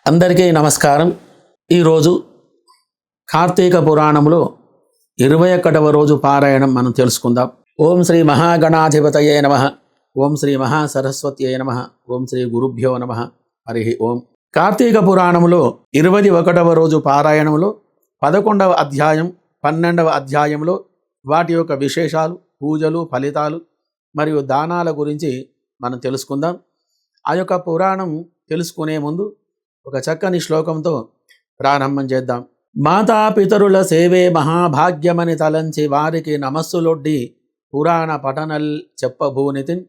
అందరికీ నమస్కారం. ఈరోజు కార్తీక పురాణంలో 21వ రోజు పారాయణం మనం తెలుసుకుందాం. ఓం శ్రీ మహాగణాధిపతయే నమః. ఓం శ్రీ మహాసరస్వత్యై నమః. ఓం శ్రీ గురుభ్యో నమః. హరి ఓం. కార్తీక పురాణంలో 21వ రోజు పారాయణంలో 11వ అధ్యాయం 12వ అధ్యాయంలో వాటి యొక్క విశేషాలు, పూజలు, ఫలితాలు మరియు దానాల గురించి మనం తెలుసుకుందాం. ఆ యొక్క పురాణం తెలుసుకునే ముందు ఒక చక్కని శ్లోకంతో ప్రారంభం చేద్దాం. మాతాపితరుల సేవే మహాభాగ్యమని తలంచి వారికి నమస్సులొడ్డి పురాణ పఠనల్ చెప్పభూనితిన్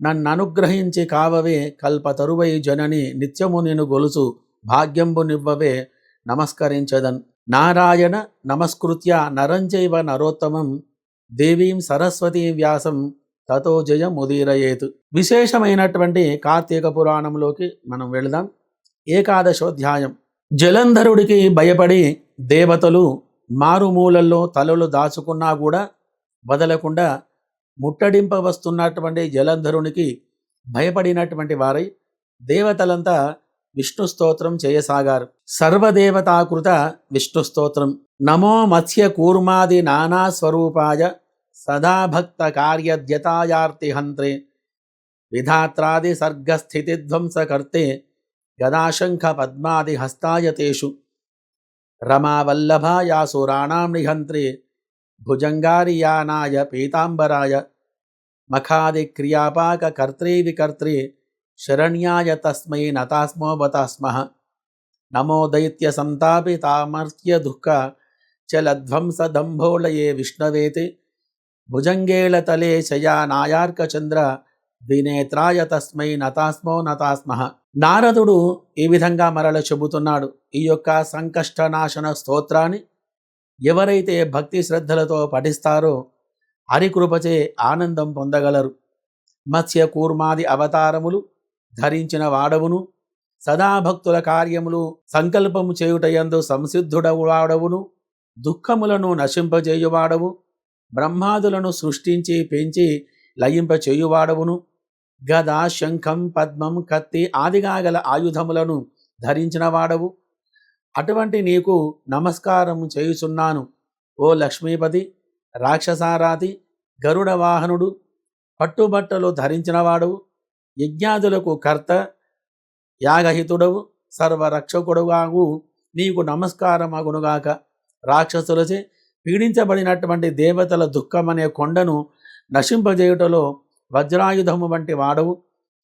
నన్ననుగ్రహించి కావవే కల్పతరువై జనని నిత్యము నిన్ను గొలుసు భాగ్యంబు నివ్వవే నమస్కరించదన్. నారాయణ నమస్కృత్య నరంచైవ నరోత్తమం దేవీం సరస్వతీ వ్యాసం తతో జయముదీరయేతు. విశేషమైనటువంటి కార్తీక పురాణంలోకి మనం వెళదాం. ఏకాదశోధ్యాయం. జలంధరుడికి భయపడి దేవతలు మారుమూలల్లో తలలు దాచుకున్నా కూడా వదలకుండా ముట్టడింప వస్తున్నటువంటి జలంధరునికి భయపడినటువంటి వారై దేవతలంతా విష్ణు స్తోత్రం చేయసాగారు. సర్వదేవతాకృత విష్ణు స్తోత్రం. నమో మత్స్య కూర్మాది నానా స్వరూపాయ సదాభక్త కార్యద్యతాయార్తిహంత్రే విధాత్రాది సర్గస్థితిధ్వంసకర్తే గదాశంఖ పద్మాది హస్తాయతేషు రమావల్లభాయాసురాణాం నిహంత్రే భుజంగారియానాయ పీతాంబరాయ మఖాది క్రియాపాక కర్త్రే వికర్త్రే శరణ్యాయ తస్మై నతాస్మోబతాస్మః. నమో దైత్య సంతాపితామర్త్య దుఃఖ చలధ్వంస దంభోళయే విష్ణవేతే భుజంగేళతలే శయానాయార్కచంద్ర ద్వినేత్రాయ తస్మై నతాస్మః. నారదుడు ఈ విధంగా మరల చెబుతున్నాడు. ఈ యొక్క సంకష్టనాశన స్తోత్రాన్ని ఎవరైతే భక్తి శ్రద్ధలతో పఠిస్తారో హరికృపచే ఆనందం పొందగలరు. మత్స్య కూర్మాది అవతారములు ధరించిన వాడవును, సదాభక్తుల కార్యములు సంకల్పము చేయుటయందు సంసిద్ధుడవు వాడవును, దుఃఖములను నశింపజేయువాడవు, బ్రహ్మాదులను సృష్టించి పెంచి లయింపచేయువాడవును, గద శంఖం పద్మం కత్తి ఆదిగా గల ఆయుధములను ధరించిన వాడవు. అటువంటి నీకు నమస్కారం చేయుచున్నాను ఓ లక్ష్మీపతి. రాక్షసారాతి గరుడ వాహనుడు, పట్టుబట్టలు ధరించినవాడవు, యజ్ఞాదులకు కర్త, యాగహితుడవు, సర్వరక్షకుడుగాగు నీకు నమస్కారం అగునుగాక. రాక్షసులచే పీడించబడినటువంటి దేవతల దుఃఖమనే కొండను నశింపజేయుటలో వజ్రాయుధము వంటి వాడవు,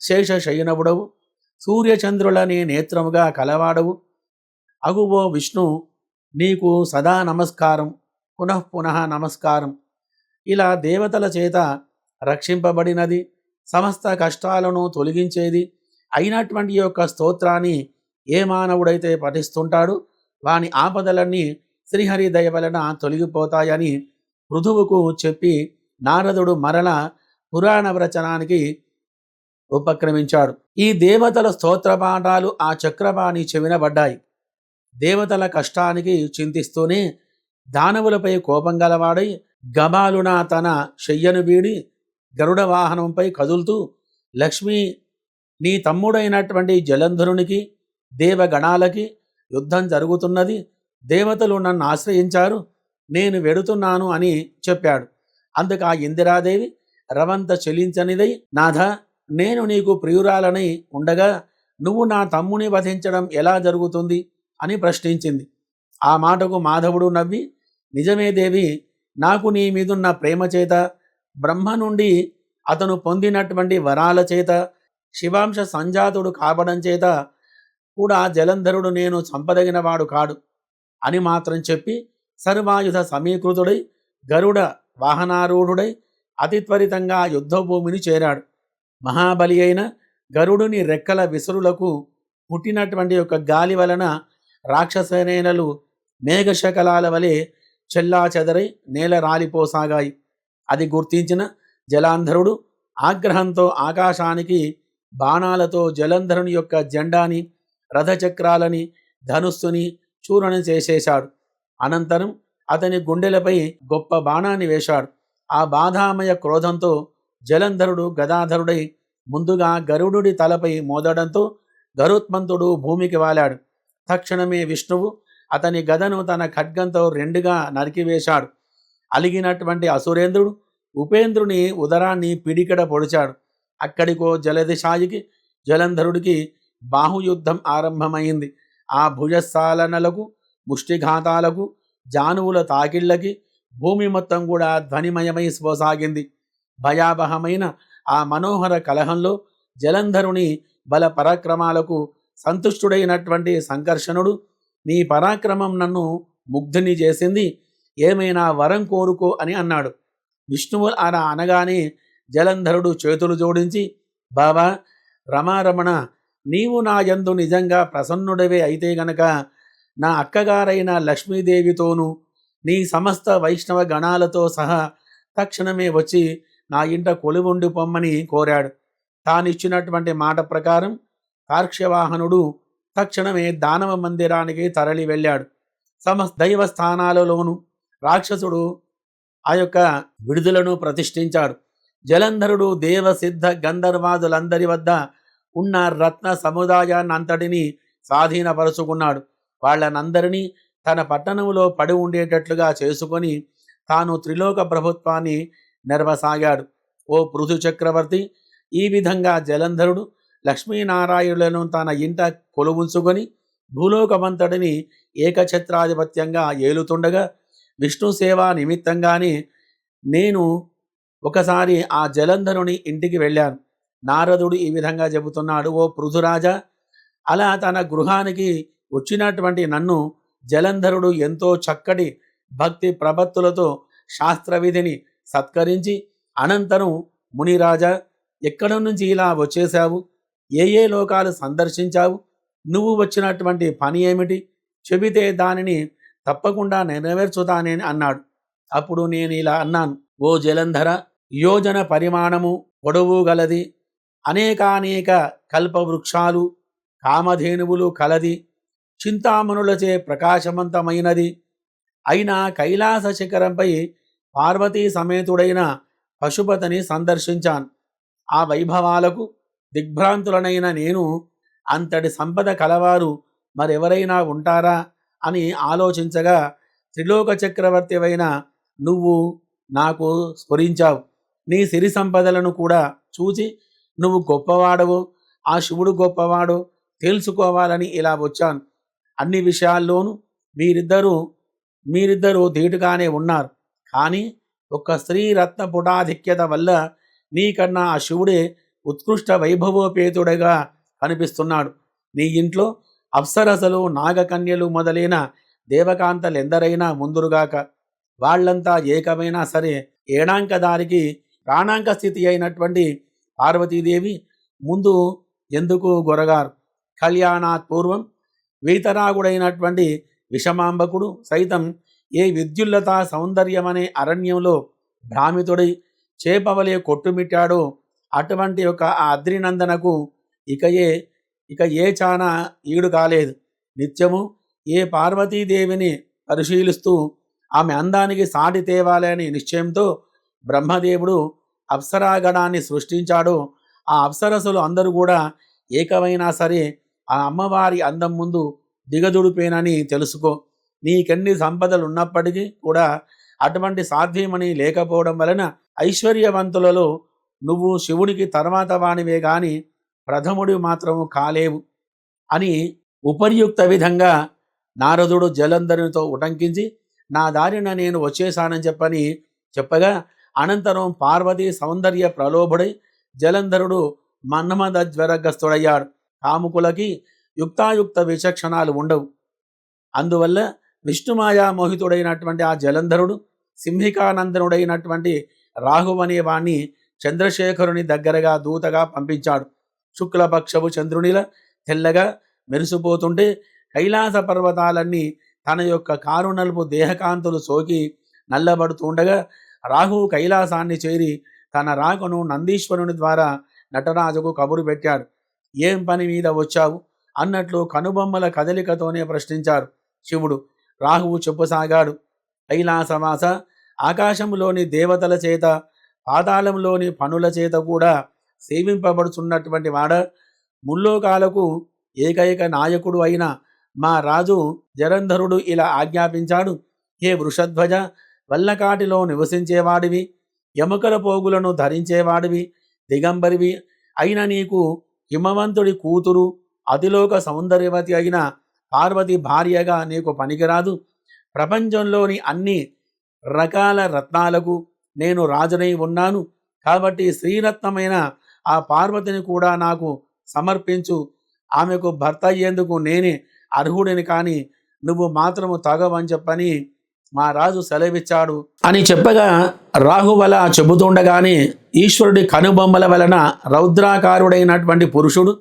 శేషశయనవుడవు, సూర్యచంద్రులని నేత్రముగా కలవాడవు అగువో విష్ణు. నీకు సదా నమస్కారం, పునఃపునః నమస్కారం. ఇలా దేవతల చేత రక్షింపబడినది, సమస్త కష్టాలను తొలగించేది అయినటువంటి యొక్క స్తోత్రాన్ని ఏ మానవుడైతే పఠిస్తుంటాడో వాని ఆపదలన్నీ శ్రీహరి దయ వలన తొలగిపోతాయని పృథువుకు చెప్పి నారదుడు మరల పురాణ వచనానికి ఉపక్రమించాడు. ఈ దేవతల స్తోత్రపాఠాలు ఆ చక్రపాణి చెవినబడ్డాయి. దేవతల కష్టానికి చింతిస్తూనే దానవులపై కోపం గలవాడై గబాలున తన శయ్యను వీడి గరుడ వాహనంపై కదులుతూ, లక్ష్మి, నీ తమ్ముడైనటువంటి జలంధరునికి దేవగణాలకి యుద్ధం జరుగుతున్నది, దేవతలు నన్ను ఆశ్రయించారు, నేను వెడుతున్నాను అని చెప్పాడు. అందుకు ఆ ఇందిరాదేవి రవంత చెలించనిదై, నాథ, నేను నీకు ప్రియురాలని ఉండగా నువ్వు నా తమ్ముని వధించడం ఎలా జరుగుతుంది అని ప్రశ్నించింది. ఆ మాటకు మాధవుడు నవ్వి, నిజమే దేవి, నాకు నీ మీదున్న ప్రేమ చేత, బ్రహ్మ నుండి అతను పొందినటువంటి వరాల చేత, శివాంశ సంజాతుడు కావడం చేత కూడా జలంధరుడు నేను చంపదగినవాడు కాడు అని మాత్రం చెప్పి సర్వాయుధ సమీకృతుడై గరుడ వాహనారూఢుడై అతి త్వరితంగా యుద్ధభూమిని చేరాడు. మహాబలి అయిన గరుడుని రెక్కల విసురులకు పుట్టినటువంటి యొక్క గాలి వలన రాక్షసనేనలు మేఘశకలాల వలె చెల్లా చెదరై నేల రాలిపోసాగాయి. అది గుర్తించిన జలాంధరుడు ఆగ్రహంతో ఆకాశానికి బాణాలతో జలంధరుని యొక్క జెండాని, రథచక్రాలని, ధనుస్సుని చూరణ చేసేశాడు. అనంతరం అతని గుండెలపై గొప్ప బాణాన్ని వేశాడు. ఆ బాధామయ క్రోధంతో జలంధరుడు గదాధరుడై ముందుగా గరుడుడి తలపై మోదడంతో గరుత్మంతుడు భూమికి వాలాడు. తక్షణమే విష్ణువు అతని గదను తన ఖడ్గంతో రెండుగా నరికివేశాడు. అలిగినటువంటి అసురేంద్రుడు ఉపేంద్రుని ఉదరాన్ని పిడికెడ పొడిచాడు. అక్కడికో జలదిశాయికి జలంధరుడికి బాహుయుద్ధం ఆరంభమైంది. ఆ భుజస్థాలనలకు, ముష్టిఘాతాలకు, జానువుల తాకిళ్లకి భూమి మొత్తం కూడా ధ్వనిమయమై పోసాగింది. భయావహమైన ఆ మనోహర కలహంలో జలంధరుని బల పరాక్రమాలకు సంతుష్టుడైనటువంటి సంకర్షణుడు, నీ పరాక్రమం నన్ను ముగ్ధుని చేసింది, ఏమైనా వరం కోరుకో అని అన్నాడు. విష్ణువు అలా అనగానే జలంధరుడు చేతులు జోడించి, బాబా రమారమణ, నీవు నా యందు నిజంగా ప్రసన్నుడవే అయితే గనక నా అక్కగారైన లక్ష్మీదేవితోనూ నీ సమస్త వైష్ణవ గణాలతో సహా తక్షణమే వచ్చి నా ఇంట కొలువుండి పొమ్మని కోరాడు. తానిచ్చినటువంటి మాట ప్రకారం కార్క్ష్యవాహనుడు తక్షణమే దానవ మందిరానికి తరలి వెళ్ళాడు. సమస్త దైవ స్థానాలలోనూ రాక్షసుడు ఆ యొక్క విడుదలను ప్రతిష్ఠించాడు. జలంధరుడు దేవసిద్ధ గంధర్వాదులందరి వద్ద ఉన్న రత్న సముదాయాన్నంతటినీ స్వాధీనపరుచుకున్నాడు. వాళ్ళనందరినీ తన పట్టణంలో పడి ఉండేటట్లుగా చేసుకొని తాను త్రిలోక ప్రభుత్వాన్ని నెరవసాగాడు. ఓ పృథు చక్రవర్తి, ఈ విధంగా జలంధరుడు లక్ష్మీనారాయణులను తన ఇంట కొలువుంచుకొని భూలోకమంతటిని ఏకఛత్రాధిపత్యంగా ఏలుతుండగా విష్ణు సేవా నిమిత్తంగానే నేను ఒకసారి ఆ జలంధరుని ఇంటికి వెళ్ళాను. నారదుడు ఈ విధంగా చెబుతున్నాడు, ఓ పృథురాజా, అలా తన గృహానికి వచ్చినటువంటి నన్ను జలంధరుడు ఎంతో చక్కటి భక్తి ప్రపత్తులతో శాస్త్రవిధిని సత్కరించి, అనంతరం మునిరాజా, ఎక్కడి నుంచి ఇలా వచ్చేశావు? ఏ ఏ లోకాలు సందర్శించావు? నువ్వు వచ్చినటువంటి పని ఏమిటి? చెబితే దానిని తప్పకుండా నెరవేర్చుతానని అన్నాడు. అప్పుడు నేను ఇలా అన్నాను, ఓ జలంధర, యోజన పరిమాణము పొడవు గలది, అనేకానేక కల్పవృక్షాలు, కామధేనువులు కలది, చింతామణులచే ప్రకాశవంతమైనది అయిన కైలాస శిఖరంపై పార్వతీ సమేతుడైన పశుపతిని సందర్శించాను. ఆ వైభవాలకు దిగ్భ్రాంతులనైన నేను అంతటి సంపద కలవారు మరెవరైనా ఉంటారా అని ఆలోచించగా త్రిలోక చక్రవర్తివైన నువ్వు నాకు స్ఫురించావు. నీ సిరి సంపదలను కూడా చూచి నువ్వు గొప్పవాడవు, ఆ శివుడు గొప్పవాడు తెలుసుకోవాలని ఇలా వచ్చాను. అన్ని విషయాల్లోనూ మీరిద్దరూ ధీటుగానే ఉన్నారు. కానీ ఒక్క స్త్రీ రత్న పుటాధిక్యత వల్ల నీకన్నా ఆ శివుడే ఉత్కృష్ట వైభవోపేతుడిగా కనిపిస్తున్నాడు. నీ ఇంట్లో అప్సరసలు, నాగకన్యలు మొదలైన దేవకాంతలెందరైనా ముందురుగాక. వాళ్ళంతా ఏకమైనా సరే ఏడాంకదారికి ప్రాణాంక స్థితి అయినటువంటి పార్వతీదేవి ముందు ఎందుకు గొరగారు? కళ్యాణాత్ పూర్వం వీతరాగుడైనటువంటి విషమాంబకుడు సైతం ఏ విద్యుల్లత సౌందర్యమనే అరణ్యంలో భ్రామితుడై చేపవలే కొట్టుమిట్టాడో అటువంటి ఒక ఆ అద్రినందనకు ఇక ఏ చానా ఈడు కాలేదు. నిత్యము ఏ పార్వతీదేవిని పరిశీలిస్తూ ఆమె అందానికి సాటి తేవాలని నిశ్చయంతో బ్రహ్మదేవుడు అప్సరాగణాన్ని సృష్టించాడో ఆ అప్సరసులు అందరూ కూడా ఏకమైనా సరే ఆ అమ్మవారి అందం ముందు దిగదుడిపేనని తెలుసుకో. నీకెన్ని సంపదలు ఉన్నప్పటికీ కూడా అటువంటి సాధ్యమని లేకపోవడం వలన ఐశ్వర్యవంతులలో నువ్వు శివుడికి తర్వాత వానివే గాని ప్రథముడి మాత్రము కాలేవు అని ఉపర్యుక్త విధంగా నారదుడు జలంధరునితో ఉటంకించి నా దారిన నేను వచ్చేశానని చెప్పగా అనంతరం పార్వతీ సౌందర్య ప్రలోభుడై జలంధరుడు మన్మథ జ్వరగ్రస్తుడయ్యాడు. కాముకులకి యుక్తాయుక్త విచక్షణాలు ఉండవు. అందువల్ల విష్ణుమాయా మోహితుడైనటువంటి ఆ జలంధరుడు సింహికానందనుడైనటువంటి రాహువనే వాణ్ణి చంద్రశేఖరుని దగ్గరగా దూతగా పంపించాడు. శుక్లపక్షపు చంద్రునిలా తెల్లగా మెరిసిపోతుంటే కైలాస పర్వతాలన్నీ తన యొక్క కారునలుపు దేహకాంతులు సోకి నల్లబడుతుండగా రాహువు కైలాసాన్ని చేరి తన రాకను నందీశ్వరుని ద్వారా నటరాజుకు కబురు పెట్టాడు. ఏం పని మీద వచ్చావు అన్నట్లు కనుబొమ్మల కదలికతోనే ప్రశ్నించాడు శివుడు. రాహువు చెప్పసాగాడు, కైలాసవాస, ఆకాశంలోని దేవతల చేత పాతాళంలోని పనుల చేత కూడా సేవింపబడుతున్నటువంటి వాడ, ముల్లోకాలకు ఏకైక నాయకుడు అయిన మా రాజు జరంధరుడు ఇలా ఆజ్ఞాపించాడు. హే వృషధ్వజ, వల్లకాటిలో నివసించేవాడివి, ఎముకల పోగులను ధరించేవాడివి, దిగంబరివి అయిన నీకు హిమవంతుడి కూతురు, అతిలోక సౌందర్యవతి అయిన పార్వతి భార్యగా నీకు పనికిరాదు. ప్రపంచంలోని అన్ని రకాల రత్నాలకు నేను రాజునై ఉన్నాను. కాబట్టి శ్రీరత్నమైన ఆ పార్వతిని కూడా నాకు సమర్పించు. ఆమెకు భర్త అయ్యేందుకు నేనే అర్హుడిని, కానీ నువ్వు మాత్రము తగవని చెప్పని మా రాజు సెలవిచ్చాడు అని చెప్పగా, రాహువల చెబుతుండగానే ఈశ్వరుడి కనుబొమ్మల వలన రౌద్రాకారుడైనటువంటి పురుషుడు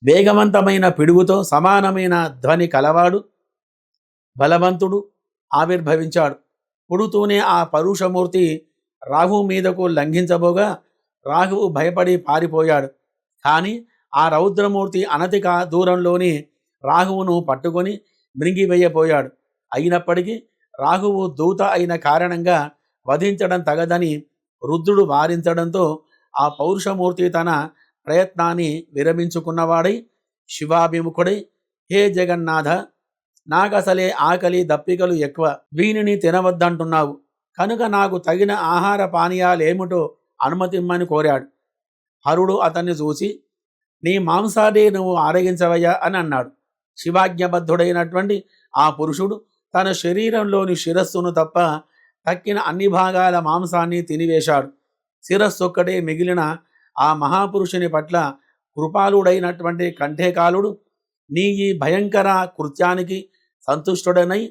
వేగవంతమైన పిడుగుతో సమానమైన ధ్వని కలవాడు బలవంతుడు ఆవిర్భవించాడు. పుడుతూనే ఆ పరుషమూర్తి రాహు మీదకు లంఘించబోగా రాహువు భయపడి పారిపోయాడు. కానీ ఆ రౌద్రమూర్తి అనతిక దూరంలోని రాహువును పట్టుకొని మృంగివేయబోయాడు. అయినప్పటికీ రాహువు దూత అయిన కారణంగా వధించడం తగదని రుద్రుడు వారించడంతో ఆ పౌరుషమూర్తి తన ప్రయత్నాన్ని విరమించుకున్నవాడై శివాభిముఖుడై, హే జగన్నాథ, నాకసలే ఆకలి దప్పికలు ఎక్కువ, వీనిని తినవద్దంటున్నావు కనుక నాకు తగిన ఆహార పానీయాలేమిటో అనుమతిమ్మని కోరాడు. హరుడు అతన్ని చూసి, నీ మాంసాన్ని నువ్వు ఆరగించవయ్యా అని అన్నాడు. శివాజ్ఞబద్ధుడైనటువంటి ఆ పురుషుడు తన శరీరంలోని శిరస్సును తప్ప తక్కిన అన్ని భాగాల మాంసాన్ని తినివేశాడు. శిరస్సొక్కటే మిగిలిన ఆ మహాపురుషుని పట్ల కృపాలుడైనటువంటి కంఠేకాలుడు, నీ ఈ భయంకర కృత్యానికి సంతుష్టుడనై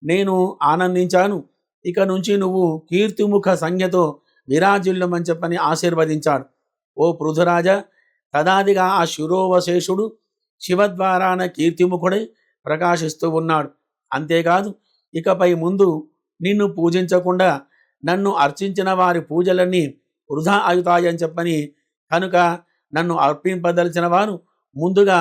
నేను ఆనందించాను. ఇక నుంచి నువ్వు కీర్తిముఖ సంజ్ఞతో విరాజిల్లుమని చెప్పని ఆశీర్వదించాడు. ఓ పృథురాజా, తదాదిగా ఆ శిరోవశేషుడు శివద్వారాన కీర్తిముఖుడై ప్రకాశిస్తూ ఉన్నాడు. అంతేకాదు, ఇకపై ముందు నిన్ను పూజించకుండా నన్ను అర్చించిన వారి పూజలన్నీ వృధా అవుతాయని చెప్పని, కనుక నన్ను అర్పింపదలిచిన వారు ముందుగా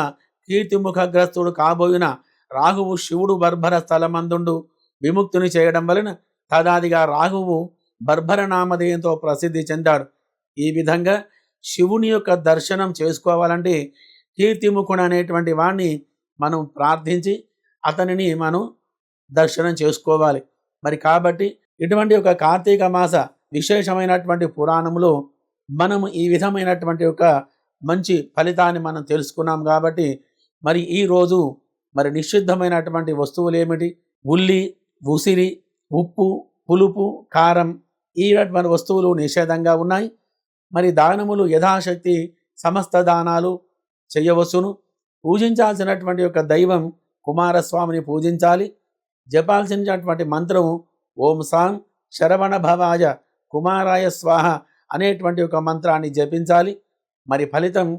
కీర్తిముఖగ్రస్తుడు కాబోయిన రాహువు శివుడు బర్భర స్థలమందుండు విముక్తుని చేయడం వలన తదాదిగా రాహువు బర్భర నామధేయంతో ప్రసిద్ధి చెందాడు. ఈ విధంగా శివుని యొక్క దర్శనం చేసుకోవాలంటే కీర్తిముఖుడు అనేటువంటి వాణ్ణి మనం ప్రార్థించి అతనిని మనం దర్శనం చేసుకోవాలి. మరి కాబట్టి ఇటువంటి ఒక కార్తీక మాస విశేషమైనటువంటి పురాణంలో మనము ఈ విధమైనటువంటి ఒక మంచి ఫలితాన్ని మనం తెలుసుకున్నాం. కాబట్టి మరి ఈరోజు మరి నిషిద్ధమైనటువంటి వస్తువులు ఏమిటి? ఉల్లి, ఉసిరి, ఉప్పు, పులుపు, కారం, ఈటువంటి వస్తువులు నిషేధంగా ఉన్నాయి. మరి దానములు యథాశక్తి సమస్త దానాలు చేయవచ్చును. పూజించాల్సినటువంటి యొక్క దైవం కుమారస్వామిని పూజించాలి. జపాల్సినటువంటి మంత్రం ఓం సాం శరవణ భవాయ కుమారాయ స్వాహ అనేటువంటి ఒక మంత్రాన్ని జపించాలి. మరి ఫలితం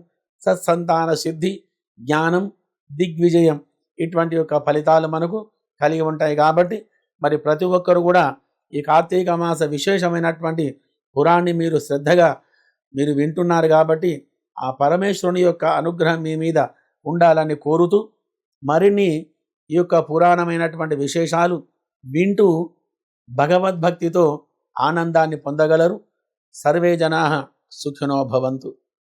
సత్సంతాన సిద్ధి, జ్ఞానం, దిగ్విజయం ఇటువంటి యొక్క ఫలితాలు మనకు కలిగి ఉంటాయి. కాబట్టి మరి ప్రతి ఒక్కరు కూడా ఈ కార్తీక మాస విశేషమైనటువంటి పురాణాన్ని మీరు శ్రద్ధగా మీరు వింటున్నారు. కాబట్టి ఆ పరమేశ్వరుని యొక్క అనుగ్రహం మీ మీద ఉండాలని కోరుతూ మరిన్ని ఈ యొక్క పురాణమైనటువంటి విశేషాలు వింటూ భగవద్భక్తితో ఆనందాన్ని పొందగలరు. సర్వే జనాః సుఖినో భవంతు.